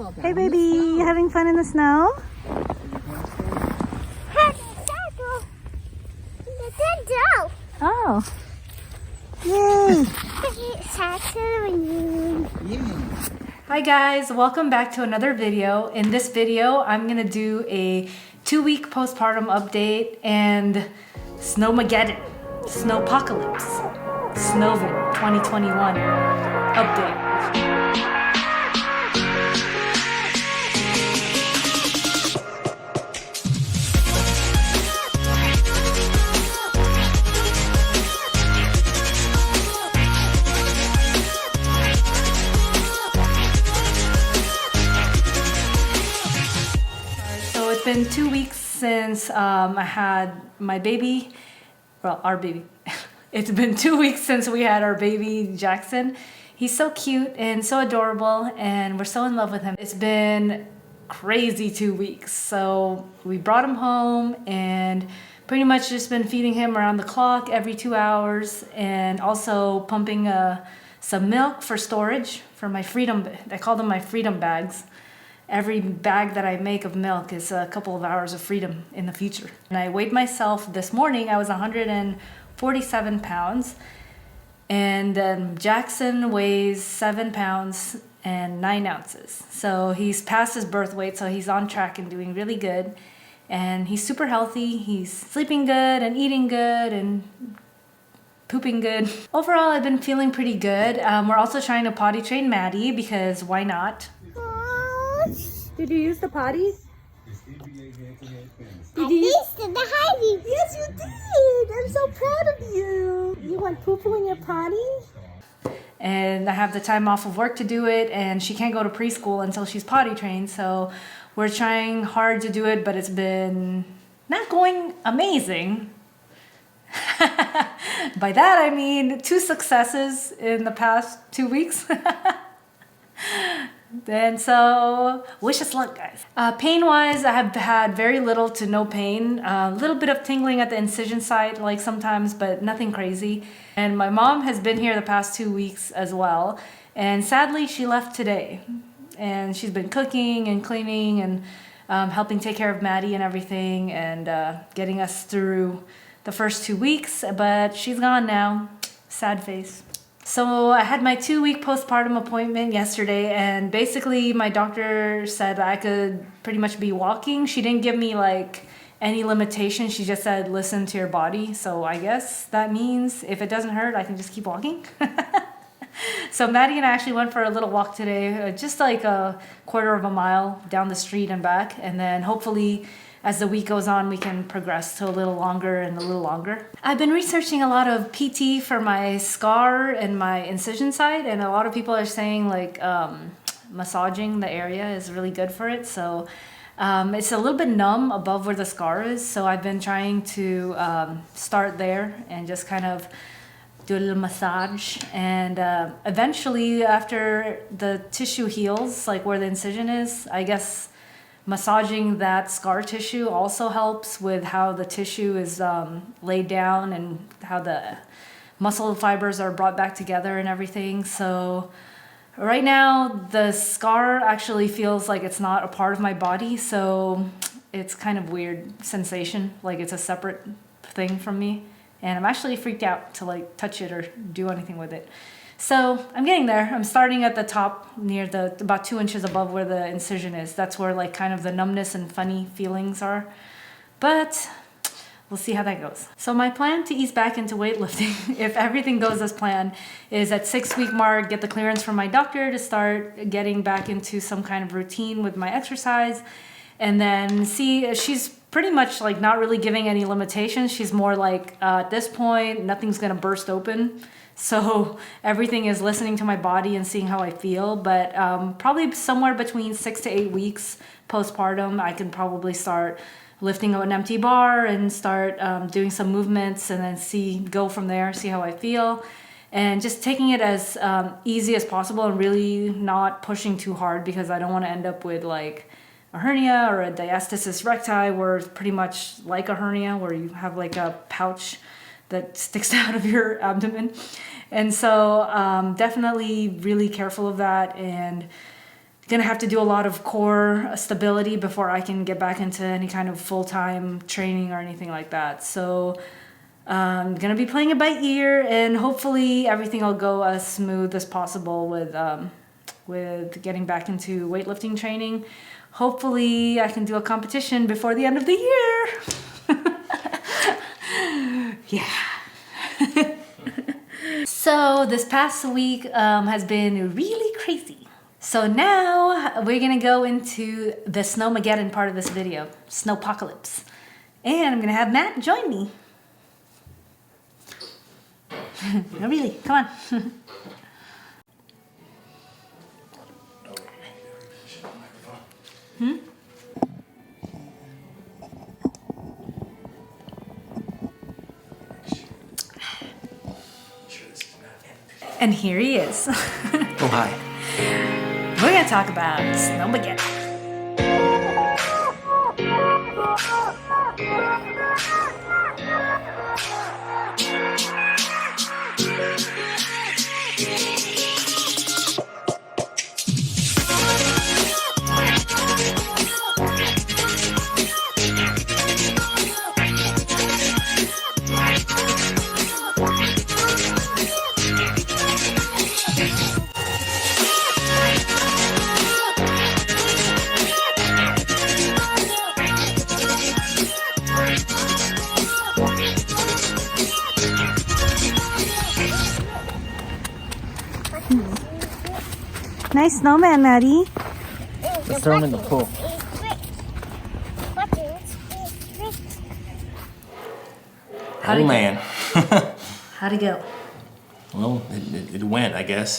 Hey baby, you having fun in the snow? Oh. Yay. Hi guys, welcome back to another video. In this video, I'm gonna do a 2-week postpartum update and Snowmageddon, Snowpocalypse, Snowvin 2021 update. It's been 2 weeks since I had my baby, well, our baby. It's been 2 weeks since we had our baby Jackson. He's so cute and so adorable and we're so in love with him. It's been crazy 2 weeks. So we brought him home and pretty much just been feeding him around the clock every 2 hours and also pumping some milk for storage for my freedom. I call them my freedom bags. Every bag that I make of milk is a couple of hours of freedom in the future. And I weighed myself this morning. I was 147 pounds. And Jackson weighs 7 pounds and 9 ounces. So he's past his birth weight, so he's on track and doing really good. And he's super healthy. He's sleeping good and eating good and pooping good. Overall, I've been feeling pretty good. We're also trying to potty train Maddie because why not? Did you use the potty? Did you use the potty? Yes, you did. I'm so proud of you. You want poo-poo in your potty? And I have the time off of work to do it, and she can't go to preschool until she's potty trained. So we're trying hard to do it, but it's been not going amazing. By that I mean 2 successes in the past 2 weeks. And so, wish us luck, guys. Pain-wise, I have had very little to no pain. A little bit of tingling at the incision site, like sometimes, but nothing crazy. And my mom has been here the past 2 weeks as well. And sadly, she left today. And she's been cooking and cleaning and helping take care of Maddie and everything and getting us through the first 2 weeks. But she's gone now. Sad face. So I had my 2-week postpartum appointment yesterday, and basically my doctor said I could pretty much be walking. She didn't give me like any limitations. She just said, listen to your body. So I guess that means if it doesn't hurt, I can just keep walking. So Maddie and I actually went for a little walk today, just like a 1/4 of a mile down the street and back. And then hopefully as the week goes on, we can progress to a little longer and a little longer. I've been researching a lot of PT for my scar and my incision site, and a lot of people are saying like massaging the area is really good for it. So it's a little bit numb above where the scar is, so I've been trying to start there and just kind of do a little massage. And eventually, after the tissue heals, like where the incision is, I guess massaging that scar tissue also helps with how the tissue is laid down and how the muscle fibers are brought back together and everything. So right now the scar actually feels like it's not a part of my body, so it's kind of weird sensation, like it's a separate thing from me, and I'm actually freaked out to like touch it or do anything with it. So I'm getting there. I'm starting at the top near about 2 inches above where the incision is. That's where like kind of the numbness and funny feelings are. But we'll see how that goes. So my plan to ease back into weightlifting, if everything goes as planned, is at 6-week mark, get the clearance from my doctor to start getting back into some kind of routine with my exercise. And then see, she's pretty much like not really giving any limitations. She's more like, at this point, nothing's gonna burst open. So everything is listening to my body and seeing how I feel. But probably somewhere between 6 to 8 weeks postpartum, I can probably start lifting an empty bar and start doing some movements and then go from there, see how I feel. And just taking it as easy as possible and really not pushing too hard, because I don't want to end up with like a hernia or a diastasis recti, where it's pretty much like a hernia, where you have like a pouch that sticks out of your abdomen. And so definitely really careful of that and gonna have to do a lot of core stability before I can get back into any kind of full-time training or anything like that. So I'm gonna be playing it by ear, and hopefully everything will go as smooth as possible with getting back into weightlifting training. Hopefully I can do a competition before the end of the year. Yeah. So this past week has been really crazy. So now we're gonna go into the Snowmageddon part of this video, Snowpocalypse. And I'm gonna have Matt join me. No, really, come on. And here he is. Oh, hi. We're gonna talk about Snowmageddon. Nice snowman, Maddie. Let's throw him in the pool. How'd it Oh, man. How'd it go? Well, it went, I guess.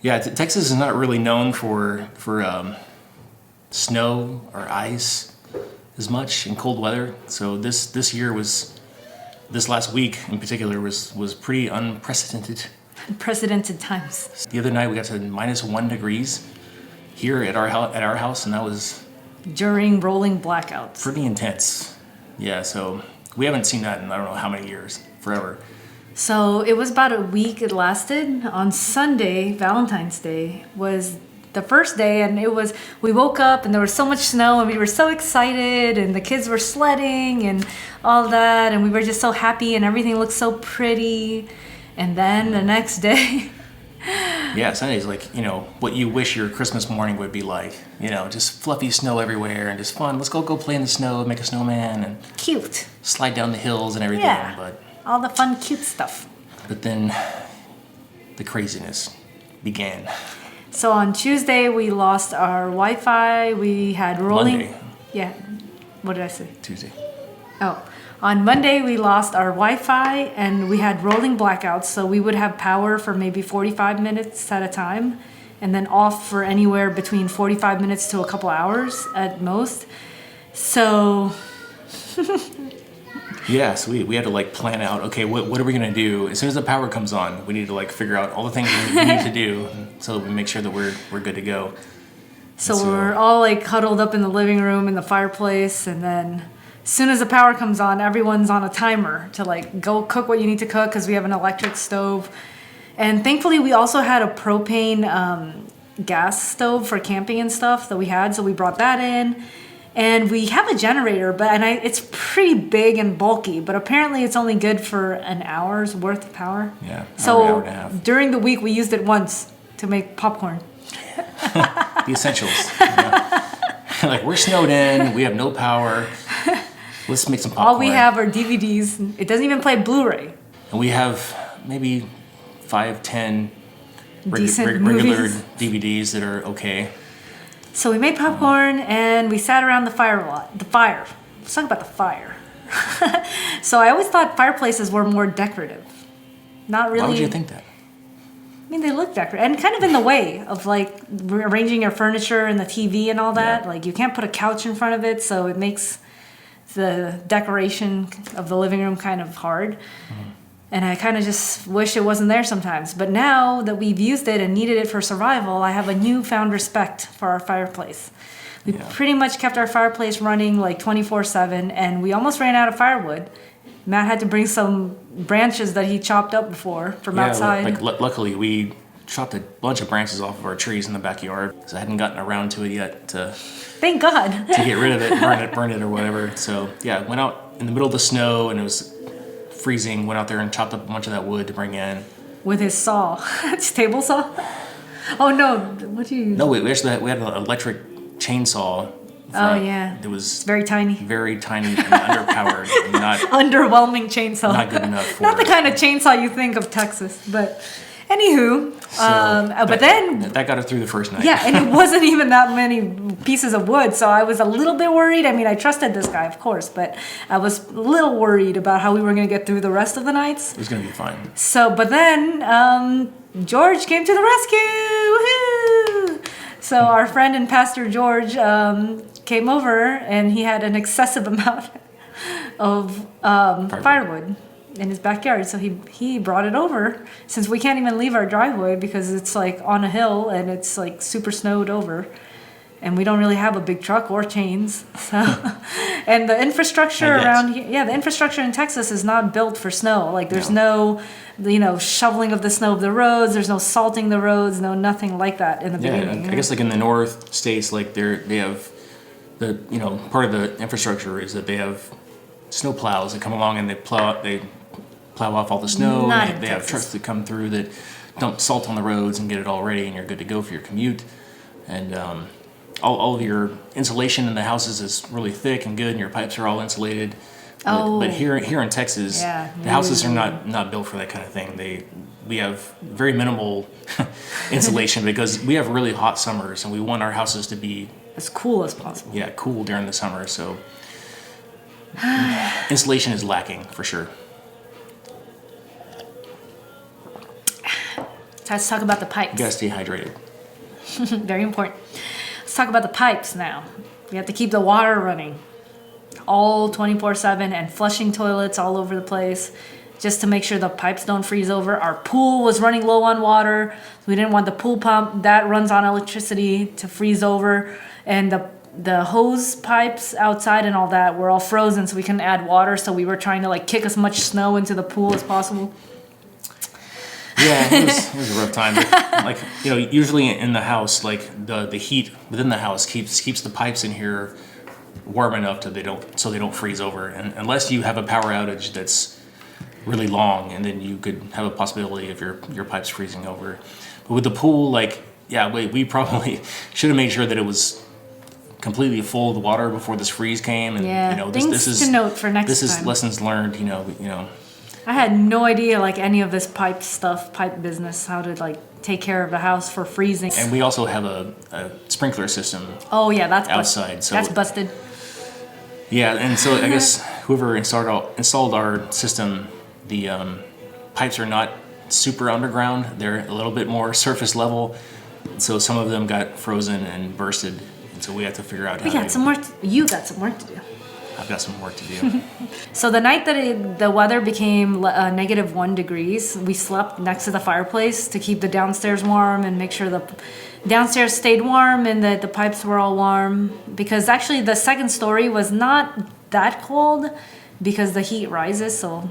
Texas is not really known for snow or ice as much in cold weather. So this last week in particular was pretty unprecedented. Unprecedented times. The other night we got to -1 degrees here at our house, and that was During rolling blackouts. pretty intense. Yeah, so we haven't seen that in I don't know how many years, forever. So it was about a week it lasted. On Sunday, Valentine's Day, was the first day, and we woke up and there was so much snow and we were so excited and the kids were sledding and all that, and we were just so happy and everything looked so pretty. And then the next day... Yeah, Sunday's like, what you wish your Christmas morning would be like. Just fluffy snow everywhere and just fun. Let's go play in the snow, make a snowman, and Cute. slide down the hills and everything. Yeah, But all the fun, cute stuff. then the craziness began. So on Tuesday, we lost our Wi-Fi. We had rolling... Monday. Yeah. What did I say? Tuesday. Oh. On Monday, we lost our Wi-Fi and we had rolling blackouts. So we would have power for maybe 45 minutes at a time and then off for anywhere between 45 minutes to a couple hours at most. So... Yeah, so we had to plan out, okay, what are we going to do? As soon as the power comes on, we need to figure out all the things we need to do so that we make sure that we're good to go. So we're all huddled up in the living room in the fireplace, and then as soon as the power comes on, everyone's on a timer to go cook what you need to cook because we have an electric stove. And thankfully we also had a propane gas stove for camping and stuff that we had, so we brought that in. And we have a generator, it's pretty big and bulky, but apparently it's only good for an hour's worth of power. Yeah, so hour and a half. During the week we used it once to make popcorn. The essentials. We're snowed in, we have no power. Let's make some popcorn. All we have are DVDs. It doesn't even play Blu-ray. And we have maybe 5-10 Decent regular movies. DVDs that are okay. So we made popcorn and we sat around the fire a lot. The fire. Let's talk about the fire. So I always thought fireplaces were more decorative. Not really. Why would you think that? I mean, they look decorative and kind of in the way of arranging your furniture and the TV and all that. Yeah. You can't put a couch in front of it, so it makes the decoration of the living room kind of hard. Mm-hmm. And I kind of just wish it wasn't there sometimes. But now that we've used it and needed it for survival, I have a newfound respect for our fireplace. We pretty much kept our fireplace running 24/7, and we almost ran out of firewood. Matt had to bring some branches that he chopped up before from outside. Luckily we chopped a bunch of branches off of our trees in the backyard because I hadn't gotten around to it yet to Thank God. to get rid of it, burn it or whatever. So yeah, went out in the middle of the snow and it was freezing. Went out there and chopped up a bunch of that wood to bring in. With his saw. His table saw? Oh no, what do you use? No, we had an electric chainsaw. Oh yeah. It was It's very tiny. very tiny and underpowered and not Underwhelming chainsaw. not good enough for Not the kind of chainsaw you think of Texas, but anywho. But then that got us through the first night. yeah, and it wasn't even that many pieces of wood, so I was a little bit worried. I mean, I trusted this guy, of course, but I was a little worried about how we were going to get through the rest of the nights. It was gonna be fine. So, but then George came to the rescue. Woohoo! So our friend and Pastor George came over, and he had an excessive amount of firewood in his backyard. So he brought it over, since we can't even leave our driveway because it's like on a hill and it's like super snowed over. And we don't really have a big truck or chains. So, and the infrastructure around here, the infrastructure in Texas is not built for snow. Like there's no shoveling of the snow of the roads. There's no salting the roads. No, nothing like that in the beginning. I guess like in the north states, like they have the part of the infrastructure is that they have snow plows that come along and they plow off all the snow. Not and they have trucks that come through that dump salt on the roads and get it all ready, and you're good to go for your commute. And all of your insulation in the houses is really thick and good, and your pipes are all insulated. But here in Texas, the houses are not built for that kind of thing. We have very minimal insulation because we have really hot summers, and we want our houses to be as cool as possible. Yeah, cool during the summer. So insulation is lacking for sure. So let's talk about the pipes. You gotta stay hydrated. Very important. Let's talk about the pipes now. We have to keep the water running all 24/7 and flushing toilets all over the place just to make sure the pipes don't freeze over. Our pool was running low on water. We didn't want the pool pump that runs on electricity to freeze over. And the hose pipes outside and all that were all frozen, so we couldn't add water. So we were trying to like kick as much snow into the pool as possible. Yeah, it was a rough time. But, like usually in the house, like the heat within the house keeps the pipes in here warm enough so they don't freeze over. And unless you have a power outage that's really long, and then you could have a possibility of your pipes freezing over. But with the pool, we probably should have made sure that it was completely full of water before this freeze came. And things to note for next time. This is lessons learned. I had no idea any of this pipe business, how to take care of the house for freezing. And we also have a sprinkler system. Oh yeah, that's outside. Busted. That's busted. Yeah, and so I guess whoever installed our system, the pipes are not super underground. They're a little bit more surface level. So some of them got frozen and bursted. And so we had to figure out how you got some work to do. I've got some work to do. So the night that the weather became -1 degrees, we slept next to the fireplace to keep the downstairs warm and make sure the downstairs stayed warm and that the pipes were all warm. Because actually the second story was not that cold because the heat rises. So,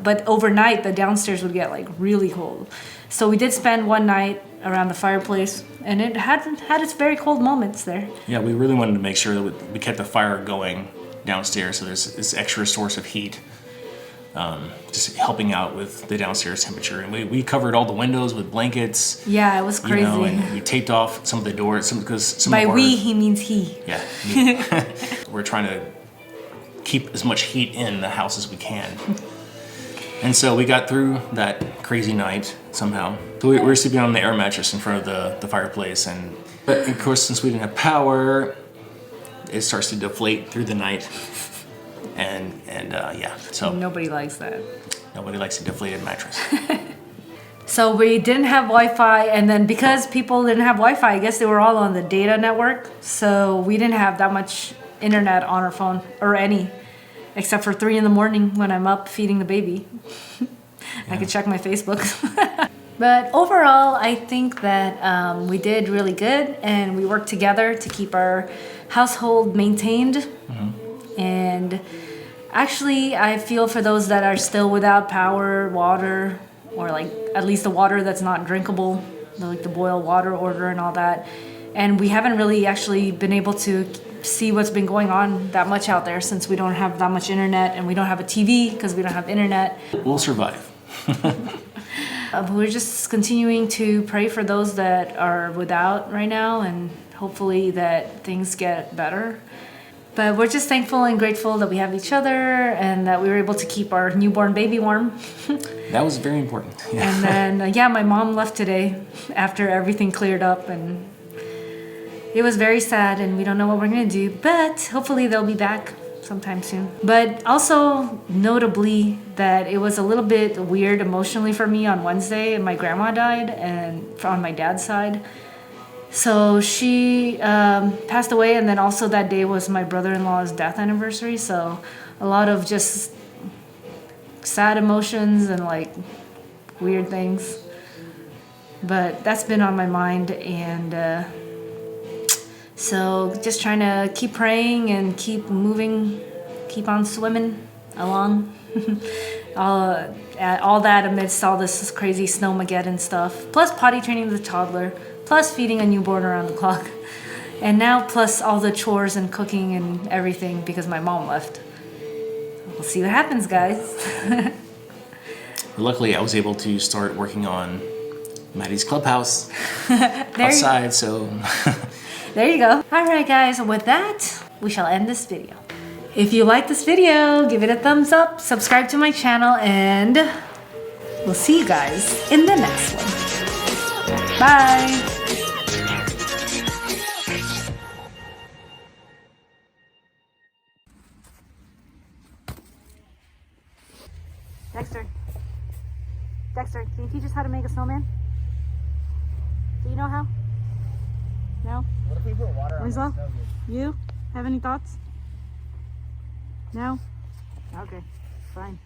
but overnight the downstairs would get really cold. So we did spend one night around the fireplace, and it had its very cold moments there. Yeah, we really wanted to make sure that we kept the fire going downstairs, so there's this extra source of heat, just helping out with the downstairs temperature. And we covered all the windows with blankets. Yeah, it was crazy. And we taped off some of the doors because by we he means he. Yeah, me. We're trying to keep as much heat in the house as we can. And so we got through that crazy night somehow. So we were sleeping on the air mattress in front of the fireplace, but of course, since we didn't have power, it starts to deflate through the night, so nobody likes that. Nobody likes a deflated mattress. So we didn't have Wi-Fi, and then because people didn't have Wi-Fi, I guess they were all on the data network, so we didn't have that much internet on our phone, or any, except for 3 a.m. when I'm up feeding the baby. I could check my Facebook. But overall, I think that we did really good, and we worked together to keep our household maintained. Mm-hmm. And actually, I feel for those that are still without power, water, or like at least the water that's not drinkable, like the boil water order and all that. And we haven't really actually been able to see what's been going on that much out there since we don't have that much internet and we don't have a TV because we don't have internet. We'll survive. We're just continuing to pray for those that are without right now, and hopefully that things get better. But we're just thankful and grateful that we have each other and that we were able to keep our newborn baby warm. That was very important. Yeah. And then, my mom left today after everything cleared up, and it was very sad, and we don't know what we're gonna do, but hopefully they'll be back sometime soon. But also notably that it was a little bit weird emotionally for me on Wednesday, and my grandma died, and on my dad's side. So she passed away, and then also that day was my brother-in-law's death anniversary. So a lot of just sad emotions and like weird things. But that's been on my mind, and so just trying to keep praying and keep moving, keep on swimming along. all that amidst all this crazy snowmageddon stuff. Plus potty training the toddler. Plus feeding a newborn around the clock. And now plus all the chores and cooking and everything because my mom left. We'll see what happens, guys. Luckily, I was able to start working on Maddie's clubhouse There outside, so... There you go. Alright guys, with that, we shall end this video. If you like this video, give it a thumbs up, subscribe to my channel, and we'll see you guys in the next one. Bye! Dexter, can you teach us how to make a snowman? Do you know how? No? What if we put water on the Winslow? snow? You have any thoughts? No? Okay, fine.